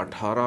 18,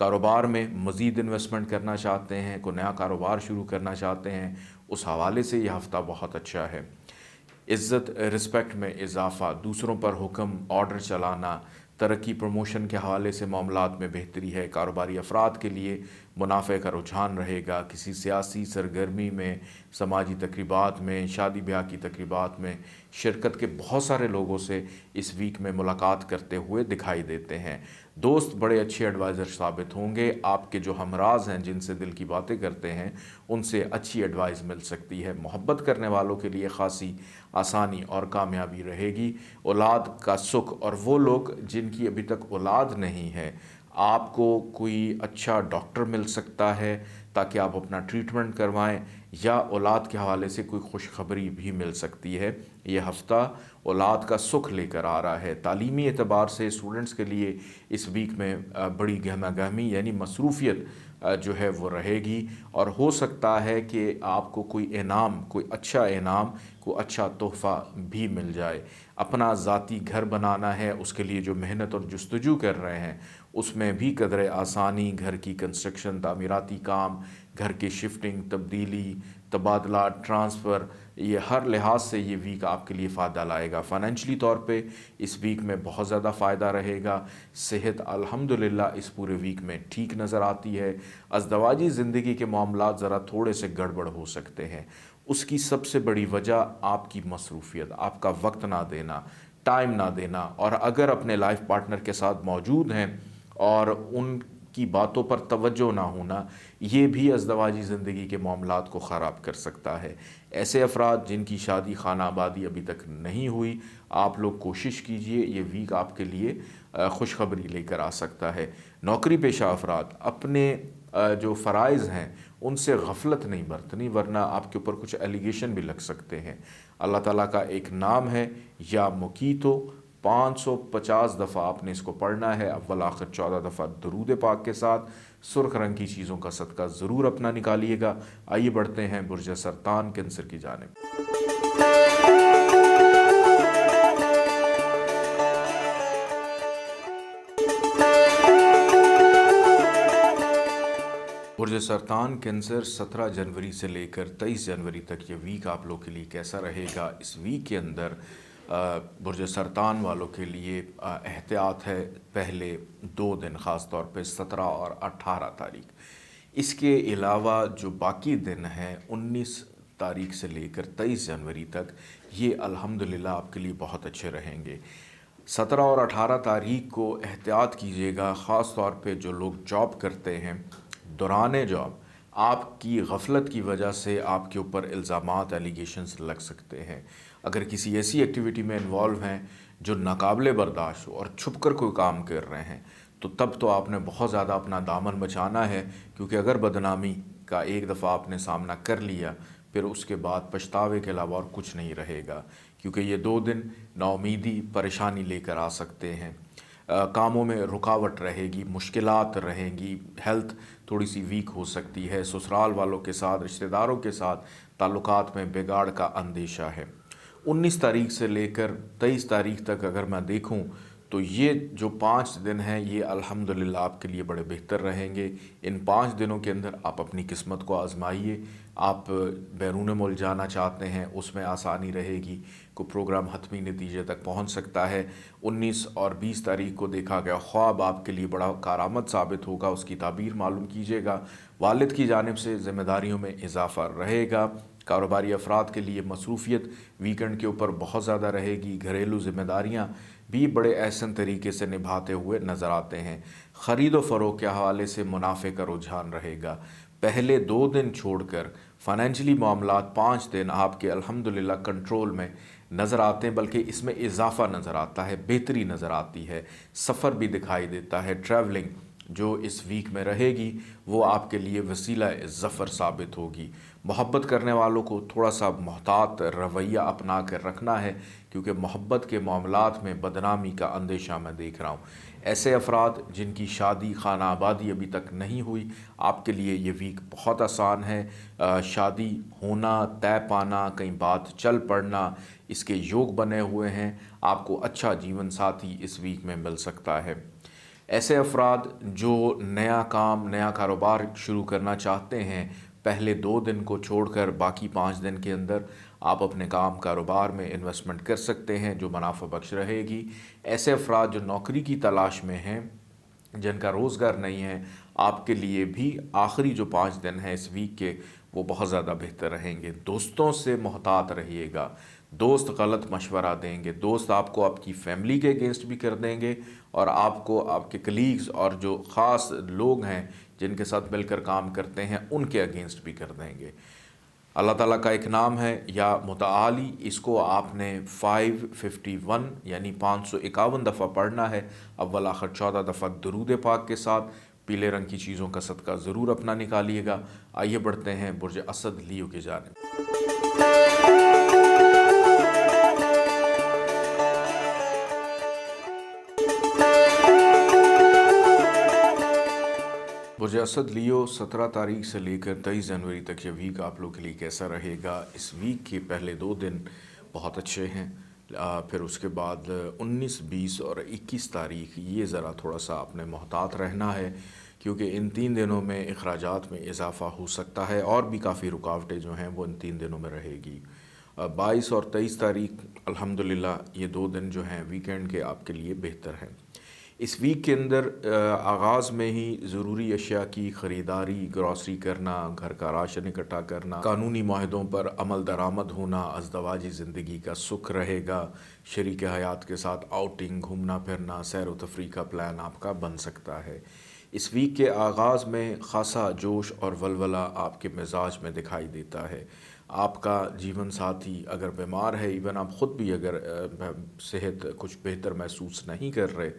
کاروبار میں مزید انویسٹمنٹ کرنا چاہتے ہیں، کوئی نیا کاروبار شروع کرنا چاہتے ہیں، اس حوالے سے یہ ہفتہ بہت اچھا ہے۔ عزت رسپیکٹ میں اضافہ، دوسروں پر حکم آرڈر چلانا، ترقی پروموشن کے حوالے سے معاملات میں بہتری ہے۔ کاروباری افراد کے لیے منافع کا رجحان رہے گا۔ کسی سیاسی سرگرمی میں، سماجی تقریبات میں، شادی بیاہ کی تقریبات میں شرکت کے بہت سارے لوگوں سے اس ویک میں ملاقات کرتے ہوئے دکھائی دیتے ہیں۔ دوست بڑے اچھے ایڈوائزر ثابت ہوں گے۔ آپ کے جو ہمراز ہیں جن سے دل کی باتیں کرتے ہیں ان سے اچھی ایڈوائز مل سکتی ہے۔ محبت کرنے والوں کے لیے خاصی آسانی اور کامیابی رہے گی۔ اولاد کا سکھ، اور وہ لوگ جن کی ابھی تک اولاد نہیں ہے، آپ کو کوئی اچھا ڈاکٹر مل سکتا ہے تاکہ آپ اپنا ٹریٹمنٹ کروائیں، یا اولاد کے حوالے سے کوئی خوشخبری بھی مل سکتی ہے۔ یہ ہفتہ اولاد کا سکھ لے کر آ رہا ہے۔ تعلیمی اعتبار سے اسٹوڈنٹس کے لیے اس ویک میں بڑی گہما گہمی یعنی مصروفیت جو ہے وہ رہے گی، اور ہو سکتا ہے کہ آپ کو کوئی انعام، کوئی اچھا تحفہ بھی مل جائے۔ اپنا ذاتی گھر بنانا ہے، اس کے لیے جو محنت اور جستجو کر رہے ہیں اس میں بھی قدرے آسانی، گھر کی کنسٹرکشن، تعمیراتی کام، گھر کی شفٹنگ، تبدیلی، تبادلہ، ٹرانسفر، یہ ہر لحاظ سے یہ ویک آپ کے لیے فائدہ لائے گا۔ فائنینشلی طور پہ اس ویک میں بہت زیادہ فائدہ رہے گا۔ صحت الحمدللہ اس پورے ویک میں ٹھیک نظر آتی ہے۔ ازدواجی زندگی کے معاملات ذرا تھوڑے سے گڑبڑ ہو سکتے ہیں۔ اس کی سب سے بڑی وجہ آپ کی مصروفیت، آپ کا وقت نہ دینا، ٹائم نہ دینا، اور اگر اپنے لائف پارٹنر کے ساتھ موجود ہیں اور ان کی باتوں پر توجہ نہ ہونا، یہ بھی ازدواجی زندگی کے معاملات کو خراب کر سکتا ہے۔ ایسے افراد جن کی شادی خانہ آبادی ابھی تک نہیں ہوئی، آپ لوگ کوشش کیجئے، یہ ویک آپ کے لیے خوشخبری لے کر آ سکتا ہے۔ نوکری پیشہ افراد اپنے جو فرائض ہیں ان سے غفلت نہیں برتنی، ورنہ آپ کے اوپر کچھ ایلیگیشن بھی لگ سکتے ہیں۔ اللہ تعالیٰ کا ایک نام ہے یا مقیتو، 550 دفعہ آپ نے اس کو پڑھنا ہے، اول آخر 14 دفعہ درود پاک کے ساتھ۔ سرخ رنگ کی چیزوں کا صدقہ ضرور اپنا نکالیے گا۔ آئیے بڑھتے ہیں برج سرطان کینسر کی جانب۔ برج سرطان کینسر 17 جنوری سے لے کر 23 جنوری تک یہ ویک آپ لوگ کے لیے کیسا رہے گا؟ اس ویک کے اندر برج سرطان والوں کے لیے احتیاط ہے پہلے 2 دن، خاص طور پہ 17 اور 18 تاریخ۔ اس کے علاوہ جو باقی دن ہیں 19 تاریخ سے لے کر 23 جنوری تک، یہ الحمدللہ آپ کے لیے بہت اچھے رہیں گے۔ 17 اور 18 تاریخ کو احتیاط کیجیے گا، خاص طور پہ جو لوگ جاب کرتے ہیں، دوران جاب آپ کی غفلت کی وجہ سے آپ کے اوپر الزامات، ایلیگیشنز لگ سکتے ہیں۔ اگر کسی ایسی ایکٹیویٹی میں انوالو ہیں جو ناقابل برداشت ہو اور چھپ کر کوئی کام کر رہے ہیں، تب تو آپ نے بہت زیادہ اپنا دامن بچانا ہے، کیونکہ اگر بدنامی کا ایک دفعہ آپ نے سامنا کر لیا، پھر اس کے بعد پچھتاوے کے علاوہ اور کچھ نہیں رہے گا، کیونکہ یہ 2 دن ناامیدی، پریشانی لے کر آ سکتے ہیں۔ کاموں میں رکاوٹ رہے گی، مشکلات رہیں گی، ہیلتھ تھوڑی سی ویک ہو سکتی ہے، سسرال والوں کے ساتھ، رشتہ داروں کے ساتھ تعلقات میں بگاڑ کا اندیشہ ہے۔ 19 تاریخ سے لے کر 23 تاریخ تک اگر میں دیکھوں تو یہ جو 5 دن ہیں یہ الحمدللہ آپ کے لیے بڑے بہتر رہیں گے۔ ان 5 دنوں کے اندر آپ اپنی قسمت کو آزمائیے۔ آپ بیرون ملک جانا چاہتے ہیں، اس میں آسانی رہے گی، کوئی پروگرام حتمی نتیجے تک پہنچ سکتا ہے۔ 19 اور 20 تاریخ کو دیکھا گیا خواب آپ کے لیے بڑا کارآمد ثابت ہوگا، اس کی تعبیر معلوم کیجیے گا۔ والد کی جانب سے ذمہ داریوں میں اضافہ رہے گا۔ کاروباری افراد کے لیے مصروفیت ویکنڈ کے اوپر بہت زیادہ رہے گی۔ گھریلو ذمہ داریاں بھی بڑے احسن طریقے سے نبھاتے ہوئے نظر آتے ہیں۔ خرید و فروخت کے حوالے سے منافع کا رجحان رہے گا۔ پہلے 2 دن چھوڑ کر فائنینشلی معاملات 5 دن آپ کے الحمدللہ کنٹرول میں نظر آتے ہیں، بلکہ اس میں اضافہ نظر آتا ہے، بہتری نظر آتی ہے، سفر بھی دکھائی دیتا ہے۔ ٹریولنگ جو اس ویک میں رہے گی وہ آپ کے لیے وسیلہ ظفر ثابت ہوگی۔ محبت کرنے والوں کو تھوڑا سا محتاط رویہ اپنا کر رکھنا ہے، کیونکہ محبت کے معاملات میں بدنامی کا اندیشہ میں دیکھ رہا ہوں۔ ایسے افراد جن کی شادی خانہ آبادی ابھی تک نہیں ہوئی، آپ کے لیے یہ ویک بہت آسان ہے۔ شادی ہونا، طے پانا، کہیں بات چل پڑنا، اس کے یوگ بنے ہوئے ہیں۔ آپ کو اچھا جیون ساتھی اس ویک میں مل سکتا ہے۔ ایسے افراد جو نیا کام نیا کاروبار شروع کرنا چاہتے ہیں، پہلے 2 دن کو چھوڑ کر باقی 5 دن کے اندر آپ اپنے کام کاروبار میں انویسٹمنٹ کر سکتے ہیں جو منافع بخش رہے گی۔ ایسے افراد جو نوکری کی تلاش میں ہیں، جن کا روزگار نہیں ہے، آپ کے لیے بھی آخری جو 5 دن ہیں اس ویک کے، وہ بہت زیادہ بہتر رہیں گے۔ دوستوں سے محتاط رہیے گا، دوست غلط مشورہ دیں گے، دوست آپ کو آپ کی فیملی کے اگینسٹ بھی کر دیں گے اور آپ کو آپ کے کلیگز اور جو خاص لوگ ہیں جن کے ساتھ مل کر کام کرتے ہیں ان کے اگینسٹ بھی کر دیں گے۔ اللہ تعالیٰ کا ایک نام ہے یا متعالی، اس کو آپ نے 551 یعنی 551 دفعہ پڑھنا ہے، اول آخر 14 دفعہ درود پاک کے ساتھ۔ پیلے رنگ کی چیزوں کا صدقہ ضرور اپنا نکالیے گا۔ آئیے بڑھتے ہیں برج اسد لیو کی جانب۔ برج اسد لیو 17 تاریخ سے لے کر 23 جنوری تک یہ ویک آپ لوگ کے لیے کیسا رہے گا؟ اس ویک کے پہلے 2 دن بہت اچھے ہیں، پھر اس کے بعد 19، 20 اور 21 تاریخ یہ ذرا تھوڑا سا آپ نے محتاط رہنا ہے، کیونکہ ان 3 دنوں میں اخراجات میں اضافہ ہو سکتا ہے اور بھی کافی رکاوٹیں جو ہیں وہ ان 3 دنوں میں رہے گی۔ 22 اور 23 تاریخ الحمدللہ یہ 2 دن جو ہیں ویکینڈ کے آپ کے لیے بہتر ہیں۔ اس ویک کے اندر آغاز میں ہی ضروری اشیاء کی خریداری، گروسری کرنا، گھر کا راشن اکٹھا کرنا، قانونی معاہدوں پر عمل درآمد ہونا، ازدواجی زندگی کا سکھ رہے گا، شریک حیات کے ساتھ آؤٹنگ، گھومنا پھرنا، سیر و تفریح کا پلان آپ کا بن سکتا ہے۔ اس ویک کے آغاز میں خاصا جوش اور ولولہ آپ کے مزاج میں دکھائی دیتا ہے۔ آپ کا جیون ساتھی اگر بیمار ہے، ایون آپ خود بھی اگر صحت کچھ بہتر محسوس نہیں کر رہے،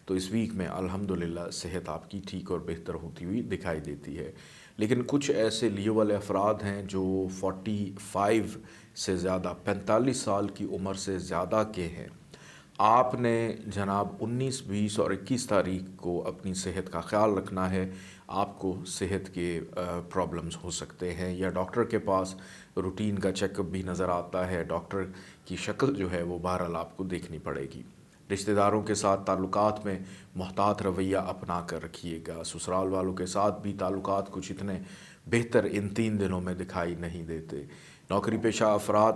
تو اس ویک میں الحمدللہ صحت آپ کی ٹھیک اور بہتر ہوتی ہوئی دکھائی دیتی ہے۔ لیکن کچھ ایسے لیو والے افراد ہیں جو 45 سے زیادہ، 45 سال کی عمر سے زیادہ کے ہیں، آپ نے جناب 19، 20 اور 21 تاریخ کو اپنی صحت کا خیال رکھنا ہے۔ آپ کو صحت کے پرابلمز ہو سکتے ہیں، یا ڈاکٹر کے پاس روٹین کا چیک اپ بھی نظر آتا ہے، ڈاکٹر کی شکل جو ہے وہ بہرحال آپ کو دیکھنی پڑے گی۔ رشتہ داروں کے ساتھ تعلقات میں محتاط رویہ اپنا کر رکھیے گا۔ سسرال والوں کے ساتھ بھی تعلقات کچھ اتنے بہتر ان 3 دنوں میں دکھائی نہیں دیتے۔ نوکری پیشہ افراد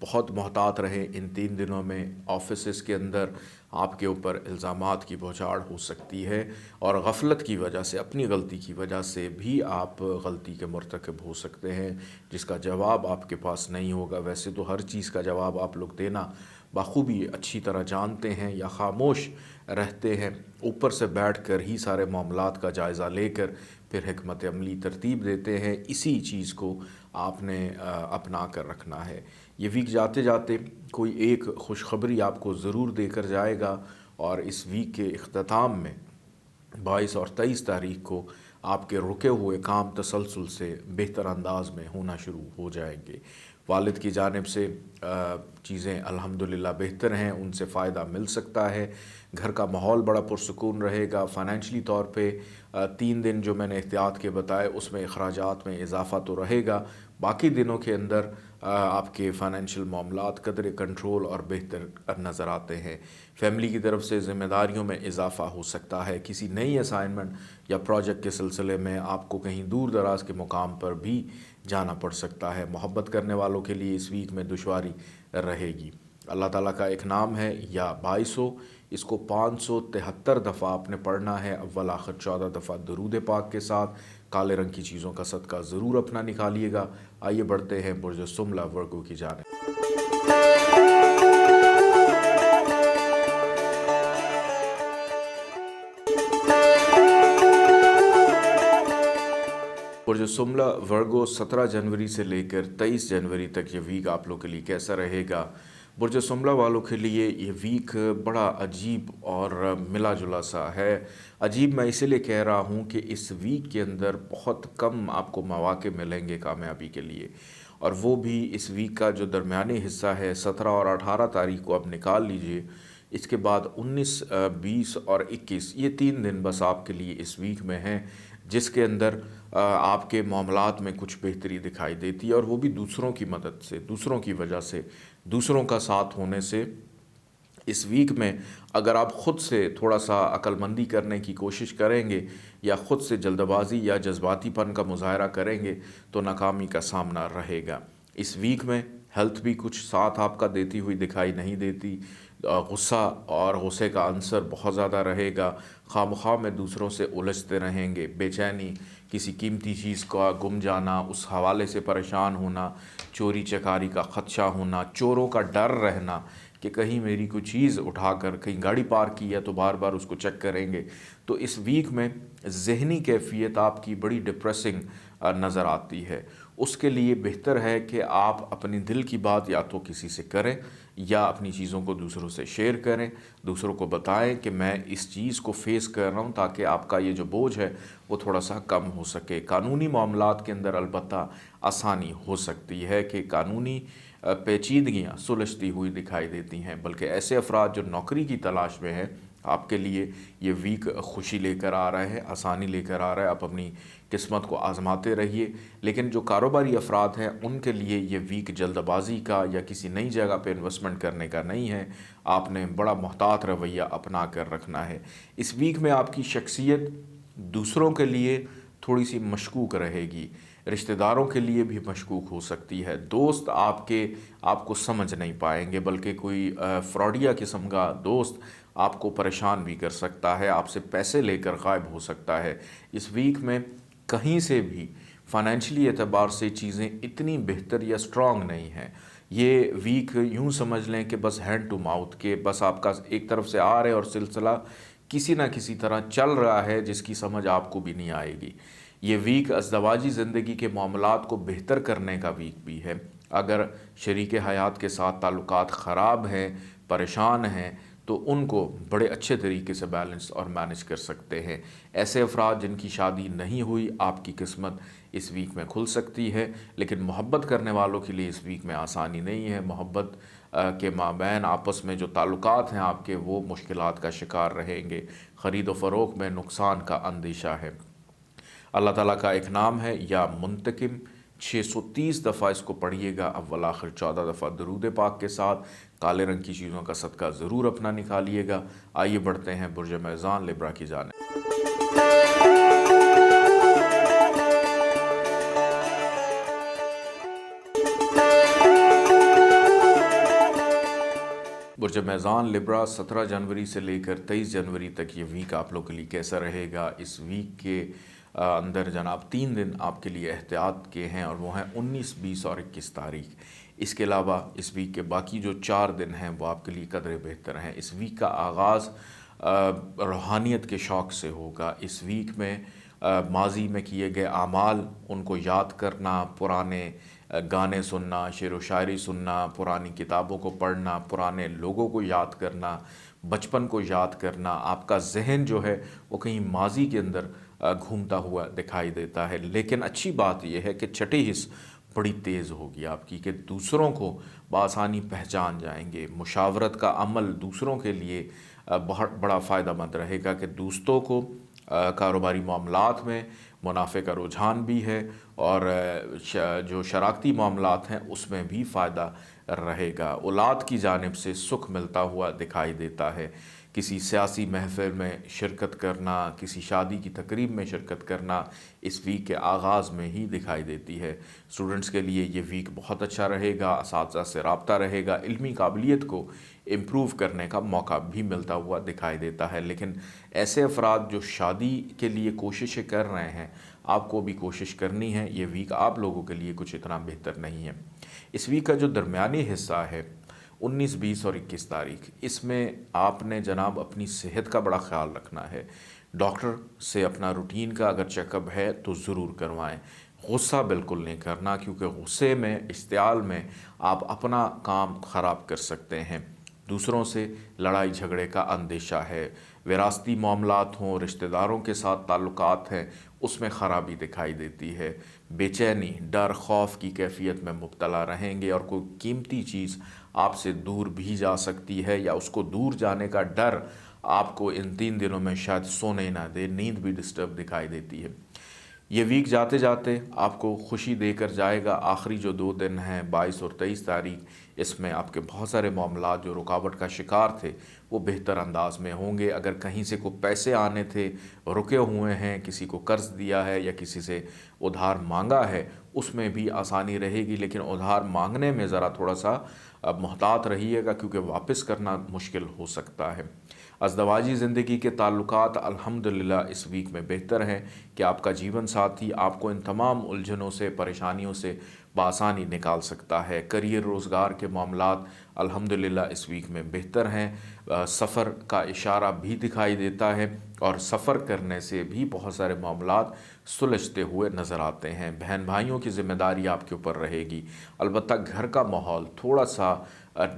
بہت محتاط رہیں ان 3 دنوں میں۔ آفیسز کے اندر آپ کے اوپر الزامات کی بوچھاڑ ہو سکتی ہے اور غفلت کی وجہ سے، اپنی غلطی کی وجہ سے بھی آپ غلطی کے مرتکب ہو سکتے ہیں جس کا جواب آپ کے پاس نہیں ہوگا۔ ویسے تو ہر چیز کا جواب آپ لوگ دینا بخوبی اچھی طرح جانتے ہیں یا خاموش رہتے ہیں، اوپر سے بیٹھ کر ہی سارے معاملات کا جائزہ لے کر پھر حکمت عملی ترتیب دیتے ہیں۔ اسی چیز کو آپ نے اپنا کر رکھنا ہے۔ یہ ویک جاتے جاتے کوئی ایک خوشخبری آپ کو ضرور دے کر جائے گا، اور اس ویک کے اختتام میں 22 اور 23 تاریخ کو آپ کے رکے ہوئے کام تسلسل سے بہتر انداز میں ہونا شروع ہو جائیں گے۔ والد کی جانب سے چیزیں الحمدللہ بہتر ہیں، ان سے فائدہ مل سکتا ہے۔ گھر کا ماحول بڑا پرسکون رہے گا۔ فائنینشلی طور پہ 3 دن جو میں نے احتیاط کے بتائے اس میں اخراجات میں اضافہ تو رہے گا، باقی دنوں کے اندر آپ کے فائنینشیل معاملات قدر کنٹرول اور بہتر نظر آتے ہیں۔ فیملی کی طرف سے ذمہ داریوں میں اضافہ ہو سکتا ہے۔ کسی نئی اسائنمنٹ یا پروجیکٹ کے سلسلے میں آپ کو کہیں دور دراز کے مقام پر بھی جانا پڑ سکتا ہے۔ محبت کرنے والوں کے لیے اس ویک میں دشواری رہے گی۔ اللہ تعالیٰ کا ایک نام ہے یا 2200، اس کو 573 دفعہ آپ نے پڑھنا ہے، اول آخر 14 دفعہ درود پاک کے ساتھ۔ کالے رنگ کی چیزوں کا صدقہ ضرور اپنا نکالیے گا۔ آئیے بڑھتے ہیں برج سملہ ورگو کی جانب۔ برج سملہ ورگو 17 جنوری سے لے کر 23 جنوری تک یہ ویک آپ لوگ کے لیے کیسا رہے گا؟ برج سملہ والوں کے لیے یہ ویک بڑا عجیب اور ملا جلا سا ہے۔ عجیب میں اسی لیے کہہ رہا ہوں کہ اس ویک کے اندر بہت کم آپ کو مواقع ملیں گے کامیابی کے لیے، اور وہ بھی اس ویک کا جو درمیانی حصہ ہے 17 اور 18 تاریخ کو آپ نکال لیجئے۔ اس کے بعد 19، 20 اور 21 یہ 3 دن بس آپ کے لیے اس ویک میں ہیں، جس کے اندر آپ کے معاملات میں کچھ بہتری دکھائی دیتی ہے، اور وہ بھی دوسروں کی مدد سے، دوسروں کی وجہ سے، دوسروں کا ساتھ ہونے سے اس ویک میں اگر آپ خود سے تھوڑا سا عقل مندی کرنے کی کوشش کریں گے یا خود سے جلد بازی یا جذباتی پن کا مظاہرہ کریں گے تو ناکامی کا سامنا رہے گا۔ اس ویک میں ہیلتھ بھی کچھ ساتھ آپ کا دیتی ہوئی دکھائی نہیں دیتی، غصہ اور غصے کا عنصر بہت زیادہ رہے گا، خواہ مخواہ میں دوسروں سے الجھتے رہیں گے، بے چینی، کسی قیمتی چیز کا گم جانا، اس حوالے سے پریشان ہونا، چوری چکاری کا خدشہ ہونا، چوروں کا ڈر رہنا کہ کہیں میری کوئی چیز اٹھا کر کہیں گاڑی پارک کی ہے تو بار بار اس کو چیک کریں گے۔ تو اس ویک میں ذہنی کیفیت آپ کی بڑی ڈپریسنگ نظر آتی ہے۔ اس کے لیے بہتر ہے کہ آپ اپنی دل کی بات یا تو کسی سے کریں یا اپنی چیزوں کو دوسروں سے شیئر کریں، دوسروں کو بتائیں کہ میں اس چیز کو فیس کر رہا ہوں، تاکہ آپ کا یہ جو بوجھ ہے وہ تھوڑا سا کم ہو سکے۔ قانونی معاملات کے اندر البتہ آسانی ہو سکتی ہے کہ قانونی پیچیدگیاں سلجھتی ہوئی دکھائی دیتی ہیں، بلکہ ایسے افراد جو نوکری کی تلاش میں ہیں، آپ کے لیے یہ ویک خوشی لے کر آ رہا ہے، آسانی لے کر آ رہا ہے۔ آپ اپنی قسمت کو آزماتے رہیے۔ لیکن جو کاروباری افراد ہیں ان کے لیے یہ ویک جلد بازی کا یا کسی نئی جگہ پہ انویسٹمنٹ کرنے کا نہیں ہے۔ آپ نے بڑا محتاط رویہ اپنا کر رکھنا ہے۔ اس ویک میں آپ کی شخصیت دوسروں کے لیے تھوڑی سی مشکوک رہے گی، رشتہ داروں کے لیے بھی مشکوک ہو سکتی ہے، دوست آپ کو سمجھ نہیں پائیں گے، بلکہ کوئی فراڈیا قسم کا دوست آپ کو پریشان بھی کر سکتا ہے، آپ سے پیسے لے کر غائب ہو سکتا ہے۔ اس ویک میں کہیں سے بھی فائنینشلی اعتبار سے چیزیں اتنی بہتر یا سٹرونگ نہیں ہیں۔ یہ ویک یوں سمجھ لیں کہ بس ہینڈ ٹو ماؤتھ، کہ بس آپ کا ایک طرف سے آ رہے اور سلسلہ کسی نہ کسی طرح چل رہا ہے جس کی سمجھ آپ کو بھی نہیں آئے گی۔ یہ ویک ازدواجی زندگی کے معاملات کو بہتر کرنے کا ویک بھی ہے۔ اگر شریک حیات کے ساتھ تعلقات خراب ہیں، پریشان ہیں، تو ان کو بڑے اچھے طریقے سے بیلنس اور مینج کر سکتے ہیں۔ ایسے افراد جن کی شادی نہیں ہوئی، آپ کی قسمت اس ویک میں کھل سکتی ہے، لیکن محبت کرنے والوں کے لیے اس ویک میں آسانی نہیں ہے۔ محبت کے مابین آپس میں جو تعلقات ہیں آپ کے، وہ مشکلات کا شکار رہیں گے۔ خرید و فروخت میں نقصان کا اندیشہ ہے۔ اللہ تعالیٰ کا ایک نام ہے یا منتقم، 630 دفعہ اس کو پڑھیے گا، اول آخر 14 دفعہ درود پاک کے ساتھ۔ کالے رنگ کی چیزوں کا صدقہ ضرور اپنا نکالیے گا۔ آئیے بڑھتے ہیں برج میزان لبرا کی جانب۔ برج میزان لبرا، 17 جنوری سے لے کر 23 جنوری تک یہ ویک آپ لوگوں کے لیے کیسا رہے گا؟ اس ویک کے اندر جناب 3 دن آپ کے لیے احتیاط کے ہیں، اور وہ ہیں 19، 20 اور 21 تاریخ۔ اس کے علاوہ اس ویک کے باقی جو 4 دن ہیں وہ آپ کے لیے قدرے بہتر ہیں۔ اس ویک کا آغاز روحانیت کے شوق سے ہوگا۔ اس ویک میں ماضی میں کیے گئے اعمال ان کو یاد کرنا، پرانے گانے سننا، شعر و شاعری سننا، پرانی کتابوں کو پڑھنا، پرانے لوگوں کو یاد کرنا، بچپن کو یاد کرنا، آپ کا ذہن جو ہے وہ کہیں ماضی کے اندر گھومتا ہوا دکھائی دیتا ہے۔ لیکن اچھی بات یہ ہے کہ چھٹی حص بڑی تیز ہوگی آپ کی، کہ دوسروں کو بآسانی پہچان جائیں گے۔ مشاورت کا عمل دوسروں کے لیے بہت بڑا فائدہ مند رہے گا، کہ دوستوں کو کاروباری معاملات میں منافع کا رجحان بھی ہے، اور جو شراکتی معاملات ہیں اس میں بھی فائدہ رہے گا۔ اولاد کی جانب سے سکھ ملتا ہوا دکھائی دیتا ہے۔ کسی سیاسی محفل میں شرکت کرنا، کسی شادی کی تقریب میں شرکت کرنا اس ویک کے آغاز میں ہی دکھائی دیتی ہے۔ اسٹوڈنٹس کے لیے یہ ویک بہت اچھا رہے گا، اساتذہ سے رابطہ رہے گا، علمی قابلیت کو امپروو کرنے کا موقع بھی ملتا ہوا دکھائی دیتا ہے۔ لیکن ایسے افراد جو شادی کے لیے کوششیں کر رہے ہیں، آپ کو بھی کوشش کرنی ہے۔ یہ ویک آپ لوگوں کے لیے کچھ اتنا بہتر نہیں ہے۔ اس ویک کا جو درمیانی حصہ ہے 19، 20 اور 21 تاریخ، اس میں آپ نے جناب اپنی صحت کا بڑا خیال رکھنا ہے۔ ڈاکٹر سے اپنا روٹین کا اگر چیک اپ ہے تو ضرور کروائیں۔ غصہ بالکل نہیں کرنا، کیونکہ غصے میں، اشتعال میں آپ اپنا کام خراب کر سکتے ہیں۔ دوسروں سے لڑائی جھگڑے کا اندیشہ ہے۔ وراثتی معاملات ہوں، رشتہ داروں کے ساتھ تعلقات ہیں، اس میں خرابی دکھائی دیتی ہے۔ بے چینی، ڈر، خوف کی کیفیت میں مبتلا رہیں گے، اور کوئی قیمتی چیز آپ سے دور بھی جا سکتی ہے، یا اس کو دور جانے کا ڈر آپ کو ان 3 دنوں میں شاید سونے نہ دے، نیند بھی ڈسٹرب دکھائی دیتی ہے۔ یہ ویک جاتے جاتے آپ کو خوشی دے کر جائے گا۔ آخری جو 2 دن ہیں 22 اور 23 تاریخ، اس میں آپ کے بہت سارے معاملات جو رکاوٹ کا شکار تھے وہ بہتر انداز میں ہوں گے۔ اگر کہیں سے کوئی پیسے آنے تھے، رکے ہوئے ہیں، کسی کو قرض دیا ہے یا کسی سے ادھار مانگا ہے، اس میں بھی آسانی رہے گی، لیکن ادھار مانگنے میں ذرا تھوڑا سا محتاط رہیے گا، کیونکہ واپس کرنا مشکل ہو سکتا ہے۔ ازدواجی زندگی کے تعلقات الحمدللہ اس ویک میں بہتر ہیں کہ آپ کا جیون ساتھی آپ کو ان تمام الجھنوں سے، پریشانیوں سے بآسانی نکال سکتا ہے۔ کریئر، روزگار کے معاملات الحمدللہ اس ویک میں بہتر ہیں۔ سفر کا اشارہ بھی دکھائی دیتا ہے، اور سفر کرنے سے بھی بہت سارے معاملات سلجھتے ہوئے نظر آتے ہیں۔ بہن بھائیوں کی ذمہ داری آپ کے اوپر رہے گی، البتہ گھر کا ماحول تھوڑا سا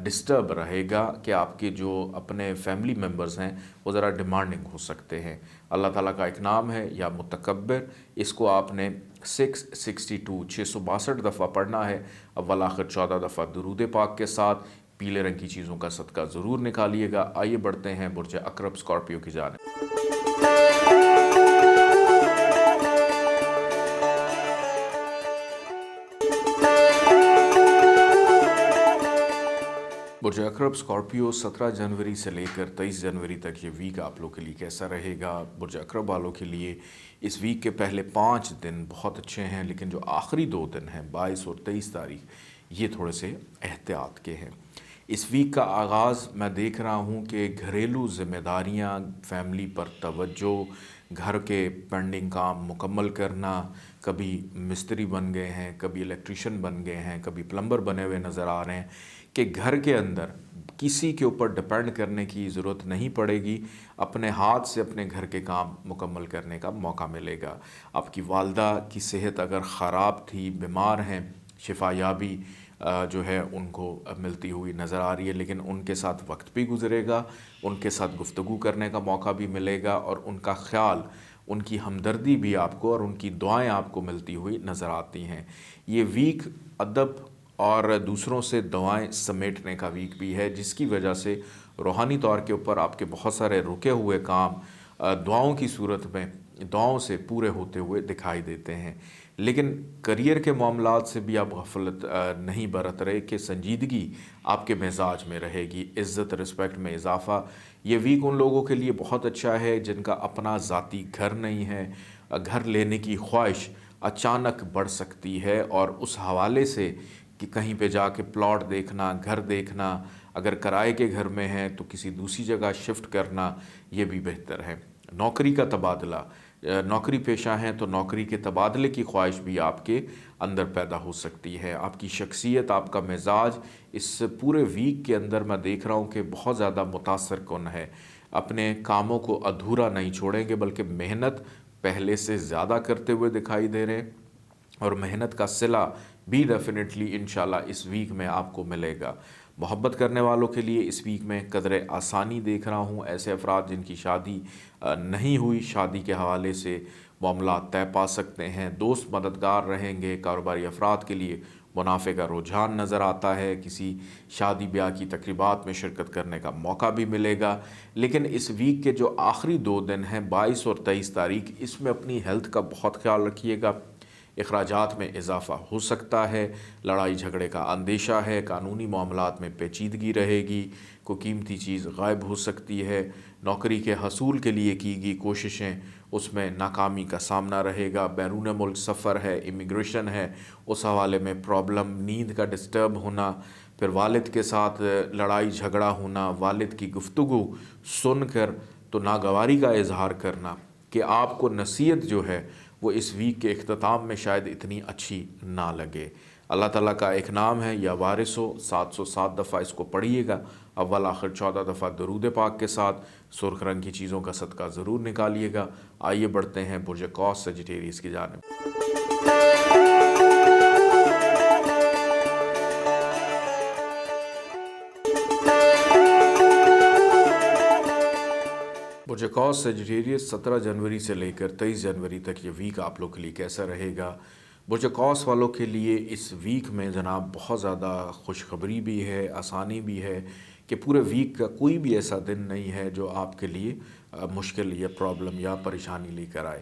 ڈسٹرب رہے گا کہ آپ کے جو اپنے فیملی ممبرز ہیں وہ ذرا ڈیمانڈنگ ہو سکتے ہیں۔ اللہ تعالیٰ کا ایک نام ہے یا متکبر، اس کو آپ نے 662 دفعہ پڑھنا ہے، اول آخر 14 دفعہ درود پاک کے ساتھ۔ پیلے رنگ کی چیزوں کا صدقہ ضرور نکالیے گا۔ آئیے بڑھتے ہیں برج عقرب اسکارپیو کی جانب۔ برج عقرب اسکارپیو 17 جنوری سے لے کر 23 جنوری تک یہ ویک آپ لوگ کے لیے کیسا رہے گا؟ برج عقرب والوں کے لیے اس ویک کے پہلے 5 دن بہت اچھے ہیں، لیکن جو آخری 2 دن ہیں 22 اور 23 تاریخ، یہ تھوڑے سے احتیاط کے ہیں۔ اس ویک کا آغاز میں دیکھ رہا ہوں کہ گھریلو ذمہ داریاں، فیملی پر توجہ، گھر کے پینڈنگ کام مکمل کرنا، کبھی مستری بن گئے ہیں، کبھی الیکٹریشین بن گئے ہیں، کبھی پلمبر بنے ہوئے نظر آ رہے ہیں، کہ گھر کے اندر کسی کے اوپر ڈپینڈ کرنے کی ضرورت نہیں پڑے گی، اپنے ہاتھ سے اپنے گھر کے کام مکمل کرنے کا موقع ملے گا۔ آپ کی والدہ کی صحت اگر خراب تھی، بیمار ہیں، شفا یابی جو ہے ان کو ملتی ہوئی نظر آ رہی ہے، لیکن ان کے ساتھ وقت بھی گزرے گا، ان کے ساتھ گفتگو کرنے کا موقع بھی ملے گا، اور ان کا خیال، ان کی ہمدردی بھی آپ کو اور ان کی دعائیں آپ کو ملتی ہوئی نظر آتی ہیں۔ یہ ویک ادب اور دوسروں سے دعائیں سمیٹنے کا ویک بھی ہے، جس کی وجہ سے روحانی طور کے اوپر آپ کے بہت سارے رکے ہوئے کام دعاؤں کی صورت میں، دعاؤں سے پورے ہوتے ہوئے دکھائی دیتے ہیں۔ لیکن کریئر کے معاملات سے بھی آپ غفلت نہیں برت رہے کہ سنجیدگی آپ کے مزاج میں رہے گی، عزت رسپیکٹ میں اضافہ۔ یہ ویک ان لوگوں کے لیے بہت اچھا ہے جن کا اپنا ذاتی گھر نہیں ہے، گھر لینے کی خواہش اچانک بڑھ سکتی ہے، اور اس حوالے سے کہ کہیں پہ جا کے پلاٹ دیکھنا، گھر دیکھنا، اگر کرائے کے گھر میں ہے تو کسی دوسری جگہ شفٹ کرنا، یہ بھی بہتر ہے۔ نوکری کا تبادلہ، نوکری پیشہ ہیں تو نوکری کے تبادلے کی خواہش بھی آپ کے اندر پیدا ہو سکتی ہے۔ آپ کی شخصیت، آپ کا مزاج اس پورے ویک کے اندر میں دیکھ رہا ہوں کہ بہت زیادہ متاثر کن ہے۔ اپنے کاموں کو ادھورا نہیں چھوڑیں گے، بلکہ محنت پہلے سے زیادہ کرتے ہوئے دکھائی دے رہے ہیں، اور محنت کا صلہ بھی ڈیفینیٹلی انشاءاللہ اس ویک میں آپ کو ملے گا۔ محبت کرنے والوں کے لیے اس ویک میں قدر آسانی دیکھ رہا ہوں۔ ایسے افراد جن کی شادی نہیں ہوئی، شادی کے حوالے سے معاملات طے پا سکتے ہیں۔ دوست مددگار رہیں گے۔ کاروباری افراد کے لیے منافع کا رجحان نظر آتا ہے، کسی شادی بیاہ کی تقریبات میں شرکت کرنے کا موقع بھی ملے گا۔ لیکن اس ویک کے جو آخری 2 دن ہیں 22 اور 23 تاریخ، اس میں اپنی ہیلتھ کا بہت خیال رکھیے گا۔ اخراجات میں اضافہ ہو سکتا ہے، لڑائی جھگڑے کا اندیشہ ہے، قانونی معاملات میں پیچیدگی رہے گی، کوئی قیمتی چیز غائب ہو سکتی ہے، نوکری کے حصول کے لیے کی گئی کوششیں اس میں ناکامی کا سامنا رہے گا، بیرون ملک سفر ہے، امیگریشن ہے، اس حوالے میں پرابلم، نیند کا ڈسٹرب ہونا، پھر والد کے ساتھ لڑائی جھگڑا ہونا، والد کی گفتگو سن کر تو ناگواری کا اظہار کرنا کہ آپ کو نصیحت جو ہے وہ اس ویک کے اختتام میں شاید اتنی اچھی نہ لگے۔ اللہ تعالیٰ کا ایک نام ہے یا وارثو، 707 دفعہ اس کو پڑھیے گا، اول آخر 14 دفعہ درود پاک کے ساتھ۔ سرخ رنگ کی چیزوں کا صدقہ ضرور نکالیے گا۔ آئیے بڑھتے ہیں برج قوس سیجیٹیریس کی جانب۔ برج قوس سیجیٹیریس 17 جنوری سے لے کر 23 جنوری تک یہ ویک آپ لوگ کے لیے کیسا رہے گا؟ برج قوس والوں کے لیے اس ویک میں جناب بہت زیادہ خوشخبری بھی ہے، آسانی بھی ہے کہ پورے ویک کا کوئی بھی ایسا دن نہیں ہے جو آپ کے لیے مشکل یا پرابلم یا پریشانی لے کر آئے۔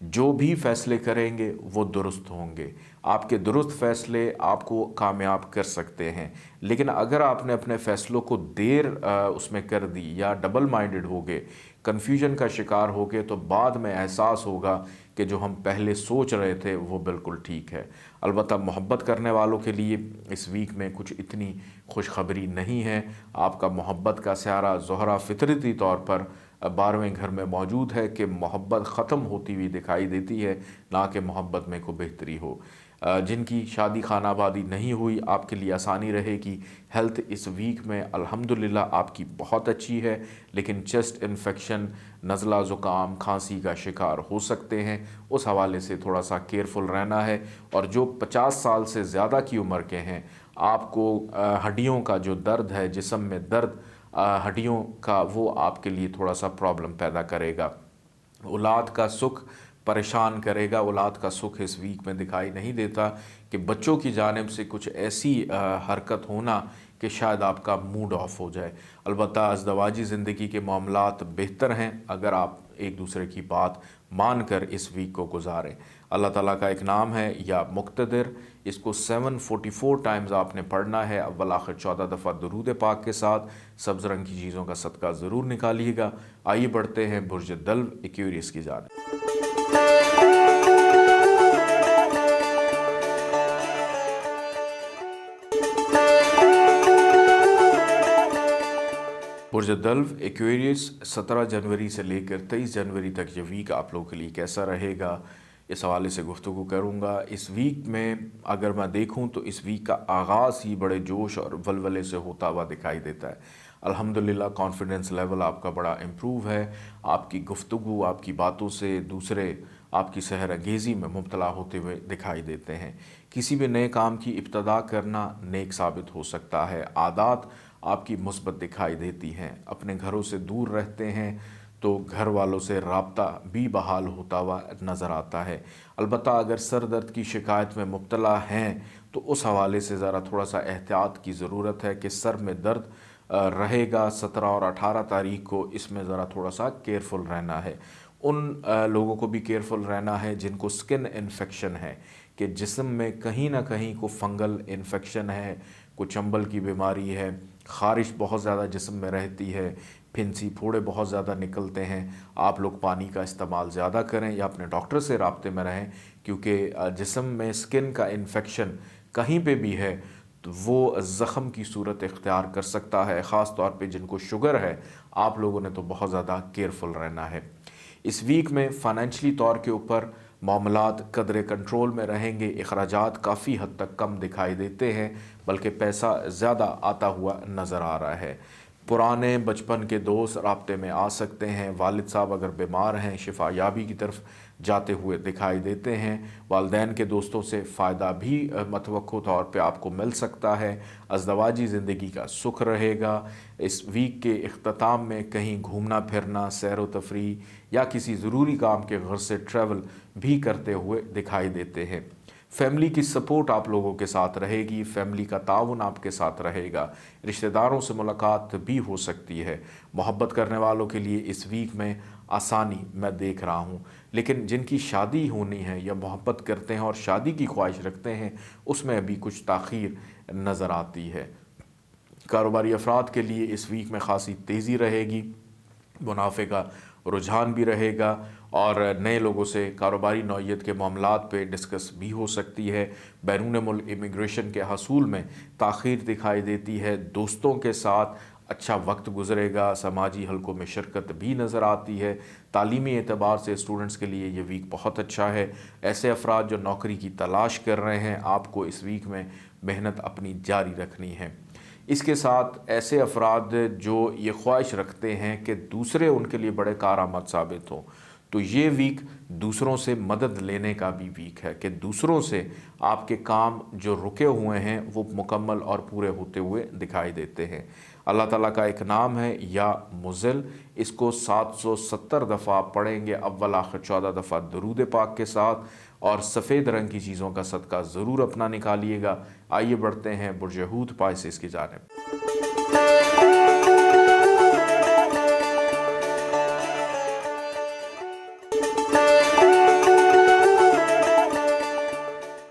جو بھی فیصلے کریں گے وہ درست ہوں گے، آپ کے درست فیصلے آپ کو کامیاب کر سکتے ہیں۔ لیکن اگر آپ نے اپنے فیصلوں کو دیر اس میں کر دی یا ڈبل مائنڈڈ ہو گئے، کنفیوژن کا شکار ہو گئے، تو بعد میں احساس ہوگا کہ جو ہم پہلے سوچ رہے تھے وہ بالکل ٹھیک ہے۔ البتہ محبت کرنے والوں کے لیے اس ویک میں کچھ اتنی خوشخبری نہیں ہے۔ آپ کا محبت کا سیارہ زہرہ فطرتی طور پر 12ویں گھر میں موجود ہے کہ محبت ختم ہوتی ہوئی دکھائی دیتی ہے، نہ کہ محبت میں کوئی بہتری ہو۔ جن کی شادی خانہ آبادی نہیں ہوئی، آپ کے لیے آسانی رہے گی۔ ہیلتھ اس ویک میں الحمدللہ آپ کی بہت اچھی ہے، لیکن چیسٹ انفیکشن، نزلہ زکام، کھانسی کا شکار ہو سکتے ہیں، اس حوالے سے تھوڑا سا کیئرفل رہنا ہے۔ اور جو 50 سال سے زیادہ کی عمر کے ہیں، آپ کو ہڈیوں کا جو درد ہے، جسم میں درد ہڈیوں کا، وہ آپ کے لیے تھوڑا سا پرابلم پیدا کرے گا۔ اولاد کا سکھ پریشان کرے گا۔ اولاد کا سکھ اس ویک میں دکھائی نہیں دیتا کہ بچوں کی جانب سے کچھ ایسی حرکت ہونا کہ شاید آپ کا موڈ آف ہو جائے۔ البتہ ازدواجی زندگی کے معاملات بہتر ہیں اگر آپ ایک دوسرے کی بات مان کر اس ویک کو گزاریں۔ اللہ تعالیٰ کا ایک نام ہے یا مقتدر، اس کو 744 ٹائمز آپ نے پڑھنا ہے، اول آخر 14 دفعہ درود پاک کے ساتھ۔ سبز رنگ کی چیزوں کا صدقہ ضرور نکالیے گا۔ آئیے بڑھتے ہیں برج دلو ایکویریس کی جانب۔ برج دلو ایکویریس 17 جنوری سے لے کر 23 جنوری تک یہ ویک آپ لوگوں کے لیے کیسا رہے گا، اس حوالے سے گفتگو کروں گا۔ اس ویک میں اگر میں دیکھوں تو اس ویک کا آغاز ہی بڑے جوش اور ولولے سے ہوتا ہوا دکھائی دیتا ہے۔ الحمدللہ کانفیڈنس لیول آپ کا بڑا امپروو ہے۔ آپ کی گفتگو، آپ کی باتوں سے دوسرے آپ کی سحر انگیزی میں مبتلا ہوتے ہوئے دکھائی دیتے ہیں۔ کسی بھی نئے کام کی ابتدا کرنا نیک ثابت ہو سکتا ہے۔ عادات آپ کی مثبت دکھائی دیتی ہیں۔ اپنے گھروں سے دور رہتے ہیں تو گھر والوں سے رابطہ بھی بحال ہوتا ہوا نظر آتا ہے۔ البتہ اگر سر درد کی شکایت میں مبتلا ہیں تو اس حوالے سے ذرا تھوڑا سا احتیاط کی ضرورت ہے کہ سر میں درد رہے گا 17 اور 18 تاریخ کو، اس میں ذرا تھوڑا سا کیئرفل رہنا ہے۔ ان لوگوں کو بھی کیئرفل رہنا ہے جن کو سکن انفیکشن ہے، کہ جسم میں کہیں نہ کہیں کو فنگل انفیکشن ہے، کوئی چنبل کی بیماری ہے، خارش بہت زیادہ جسم میں رہتی ہے، پھنسی پھوڑے بہت زیادہ نکلتے ہیں۔ آپ لوگ پانی کا استعمال زیادہ کریں یا اپنے ڈاکٹر سے رابطے میں رہیں، کیونکہ جسم میں سکن کا انفیکشن کہیں پہ بھی ہے تو وہ زخم کی صورت اختیار کر سکتا ہے۔ خاص طور پہ جن کو شوگر ہے، آپ لوگوں نے تو بہت زیادہ کیئرفل رہنا ہے۔ اس ویک میں فائنینشلی طور کے اوپر معاملات قدرے کنٹرول میں رہیں گے۔ اخراجات کافی حد تک کم دکھائی دیتے ہیں، بلکہ پیسہ زیادہ آتا ہوا نظر آ رہا ہے۔ پرانے بچپن کے دوست رابطے میں آ سکتے ہیں۔ والد صاحب اگر بیمار ہیں، شفا یابی کی طرف جاتے ہوئے دکھائی دیتے ہیں۔ والدین کے دوستوں سے فائدہ بھی متوقع طور پہ آپ کو مل سکتا ہے۔ ازدواجی زندگی کا سکھ رہے گا۔ اس ویک کے اختتام میں کہیں گھومنا پھرنا، سیر و تفریح یا کسی ضروری کام کے غرض سے ٹریول بھی کرتے ہوئے دکھائی دیتے ہیں۔ فیملی کی سپورٹ آپ لوگوں کے ساتھ رہے گی، فیملی کا تعاون آپ کے ساتھ رہے گا، رشتہ داروں سے ملاقات بھی ہو سکتی ہے۔ محبت کرنے والوں کے لیے اس ویک میں آسانی میں دیکھ رہا ہوں، لیکن جن کی شادی ہونی ہے یا محبت کرتے ہیں اور شادی کی خواہش رکھتے ہیں، اس میں ابھی کچھ تاخیر نظر آتی ہے۔ کاروباری افراد کے لیے اس ویک میں خاصی تیزی رہے گی، منافع کا رجحان بھی رہے گا، اور نئے لوگوں سے کاروباری نوعیت کے معاملات پہ ڈسکس بھی ہو سکتی ہے۔ بیرون ملک امیگریشن کے حصول میں تاخیر دکھائی دیتی ہے۔ دوستوں کے ساتھ اچھا وقت گزرے گا، سماجی حلقوں میں شرکت بھی نظر آتی ہے۔ تعلیمی اعتبار سے اسٹوڈنٹس کے لیے یہ ویک بہت اچھا ہے۔ ایسے افراد جو نوکری کی تلاش کر رہے ہیں، آپ کو اس ویک میں محنت اپنی جاری رکھنی ہے۔ اس کے ساتھ ایسے افراد جو یہ خواہش رکھتے ہیں کہ دوسرے ان کے لیے بڑے کارآمد ثابت ہوں، تو یہ ویک دوسروں سے مدد لینے کا بھی ویک ہے، کہ دوسروں سے آپ کے کام جو رکے ہوئے ہیں وہ مکمل اور پورے ہوتے ہوئے دکھائی دیتے ہیں۔ اللہ تعالیٰ کا ایک نام ہے یا مزل، اس کو 770 دفعہ پڑھیں گے، اول آخر 14 دفعہ درود پاک کے ساتھ، اور سفید رنگ کی چیزوں کا صدقہ ضرور اپنا نکالیے گا۔ آئیے بڑھتے ہیں برج حوت پائسس کی جانب۔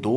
2